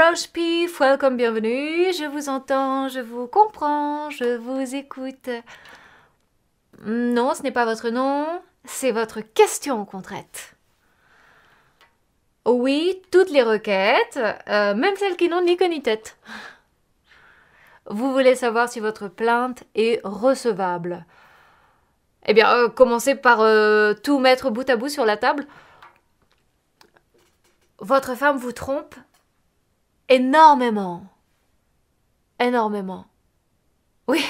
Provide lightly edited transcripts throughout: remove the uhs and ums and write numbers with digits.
roast beef, welcome, bienvenue. Je vous entends, je vous comprends, je vous écoute. Non, ce n'est pas votre nom, c'est votre question qu'on traite. Oui, toutes les requêtes, même celles qui n'ont ni queue ni tête. Vous voulez savoir si votre plainte est recevable. Eh bien, commencez par tout mettre bout à bout sur la table. Votre femme vous trompe énormément. Énormément. Oui,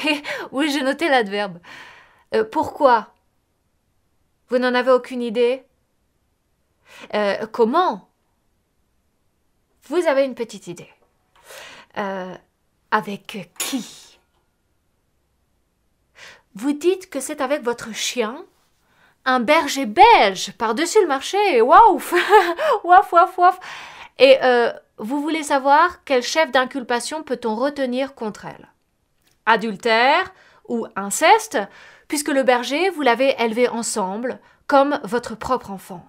oui, j'ai noté l'adverbe. Pourquoi? Vous n'en avez aucune idée? Comment? Vous avez une petite idée. Avec qui? Vous dites que c'est avec votre chien, un berger belge, par-dessus le marché. Waouh! Waf, waf, waf. Et vous voulez savoir quel chef d'inculpation peut-on retenir contre elle? Adultère ou inceste, puisque le berger, vous l'avez élevé ensemble, comme votre propre enfant.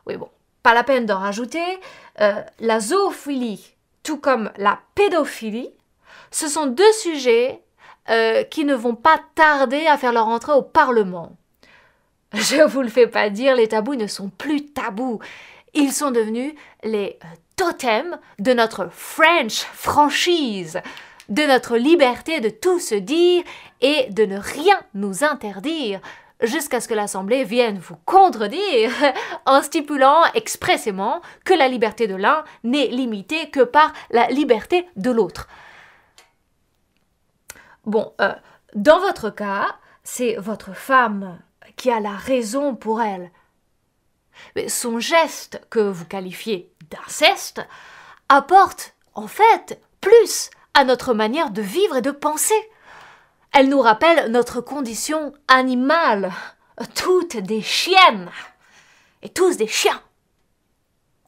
Oui, bon, pas la peine d'en rajouter. La zoophilie, tout comme la pédophilie, ce sont deux sujets qui ne vont pas tarder à faire leur entrée au Parlement. Je vous le fais pas dire, les tabous ne sont plus tabous. Ils sont devenus les totems de notre French franchise, de notre liberté de tout se dire et de ne rien nous interdire, jusqu'à ce que l'Assemblée vienne vous contredire en stipulant expressément que la liberté de l'un n'est limitée que par la liberté de l'autre. Bon, dans votre cas, c'est votre femme qui a la raison pour elle. Mais son geste, que vous qualifiez d'inceste, apporte en fait plus à notre manière de vivre et de penser. Elle nous rappelle notre condition animale, toutes des chiennes et tous des chiens.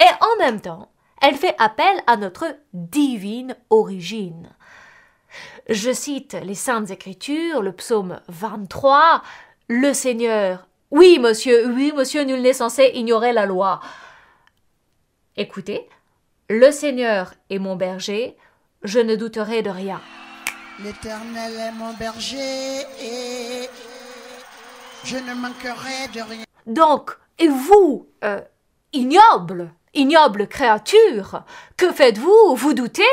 Et en même temps, elle fait appel à notre divine origine. Je cite les Saintes Écritures, le psaume 23, « Le Seigneur, oui monsieur, nul n'est censé ignorer la loi. » Écoutez, « Le Seigneur est mon berger, je ne douterai de rien. » L'Éternel est mon berger et je ne manquerai de rien. Donc, et vous, ignoble créature, que faites-vous? Vous doutez?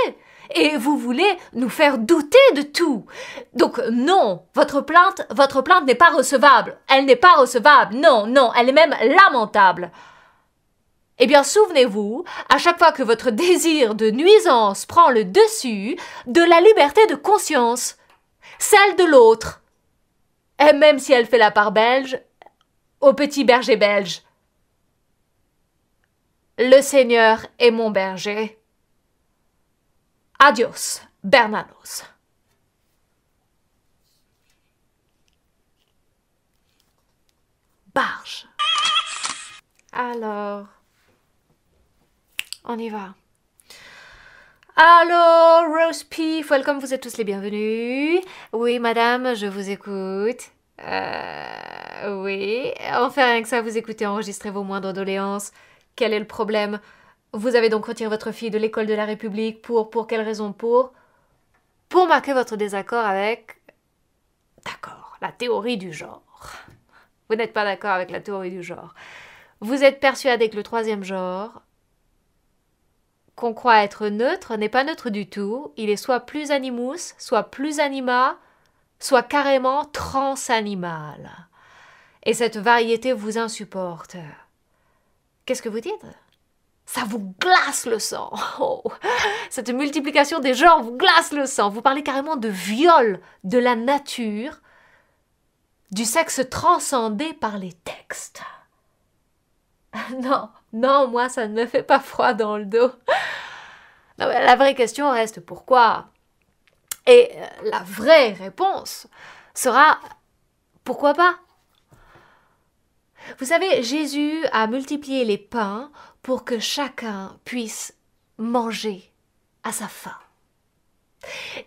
Et vous voulez nous faire douter de tout. Donc non, votre plainte n'est pas recevable. Elle n'est pas recevable. Non, elle est même lamentable. Eh bien, souvenez-vous, à chaque fois que votre désir de nuisance prend le dessus, de la liberté de conscience, celle de l'autre, et même si elle fait la part belge, au petit berger belge. Le Seigneur est mon berger. Adios, Bernanos. Barge. Alors, on y va. Allô, roast beef, welcome, vous êtes tous les bienvenus. Oui, madame, je vous écoute. Oui, on fait rien que ça, vous écoutez, enregistrez vos moindres doléances. Quel est le problème? Vous avez donc retiré votre fille de l'école de la République pour quelle raison? Pour marquer votre désaccord avec... D'accord, la théorie du genre. Vous n'êtes pas d'accord avec la théorie du genre. Vous êtes persuadé que le troisième genre, qu'on croit être neutre, n'est pas neutre du tout. Il est soit plus animus, soit plus anima, soit carrément transanimal. Et cette variété vous insupporte. Qu'est-ce que vous dites? Ça vous glace le sang. Oh, cette multiplication des genres vous glace le sang. Vous parlez carrément de viol de la nature, du sexe transcendé par les textes. Non, moi, ça ne me fait pas froid dans le dos. Non, mais la vraie question reste pourquoi? Et la vraie réponse sera pourquoi pas? Vous savez, Jésus a multiplié les pains pour que chacun puisse manger à sa faim.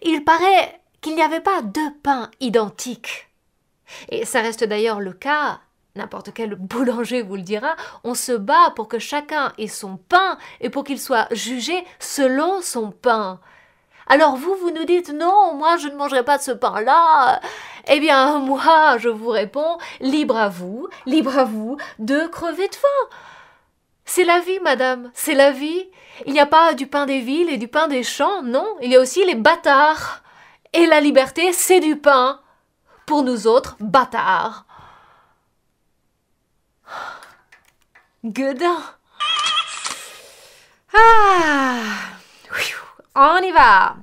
Il paraît qu'il n'y avait pas deux pains identiques. Et ça reste d'ailleurs le cas n'importe quel boulanger vous le dira, on se bat pour que chacun ait son pain et pour qu'il soit jugé selon son pain. Alors vous nous dites, non, moi je ne mangerai pas de ce pain-là. Eh bien, moi, je vous réponds, libre à vous de crever de faim. C'est la vie, madame, c'est la vie. Il n'y a pas du pain des villes et du pain des champs, non, il y a aussi les bâtards. Et la liberté, c'est du pain. Pour nous autres, bâtards. Good. On y va.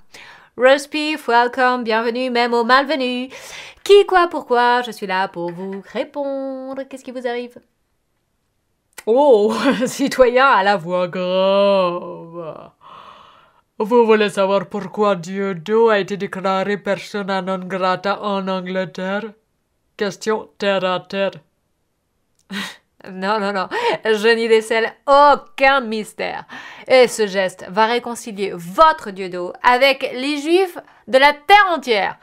Roast beef, welcome, bienvenue, même aux malvenus. Qui, quoi, pourquoi, je suis là pour vous répondre. Qu'est-ce qui vous arrive? Oh, citoyen à la voix grave. Vous voulez savoir pourquoi Dieudo a été déclaré persona non grata en Angleterre? Question terre à terre. Non, je n'y décèle aucun mystère. Et ce geste va réconcilier votre Dieudo avec les Juifs de la terre entière.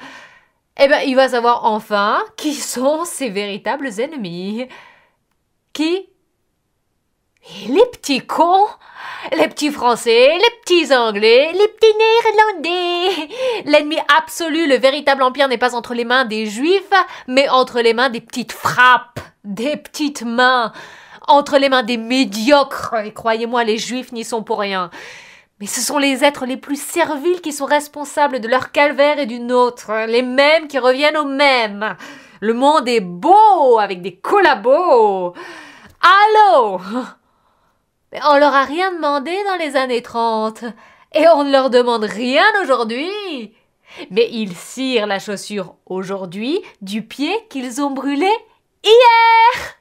Eh bien, il va savoir enfin qui sont ses véritables ennemis. Qui? Les petits cons, les petits Français, les petits Anglais, les petits Néerlandais. L'ennemi absolu, le véritable empire n'est pas entre les mains des Juifs, mais entre les mains des petites frappes, des petites mains, entre les mains des médiocres. Et croyez-moi, les Juifs n'y sont pour rien. Mais ce sont les êtres les plus serviles qui sont responsables de leur calvaire et du nôtre, les mêmes qui reviennent aux mêmes. Le monde est beau avec des collabos. Allô? Mais on leur a rien demandé dans les années 30 et on ne leur demande rien aujourd'hui. Mais ils cirent la chaussure aujourd'hui du pied qu'ils ont brûlé hier.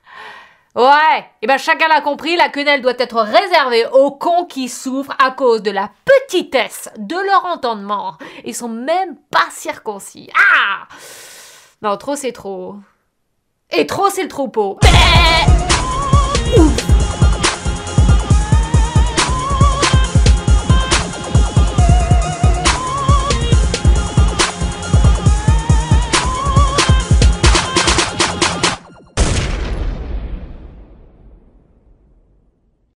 Ouais, et ben chacun l'a compris, la quenelle doit être réservée aux cons qui souffrent à cause de la petitesse de leur entendement. Ils sont même pas circoncis. Ah! Non, trop c'est trop. Et trop c'est le troupeau.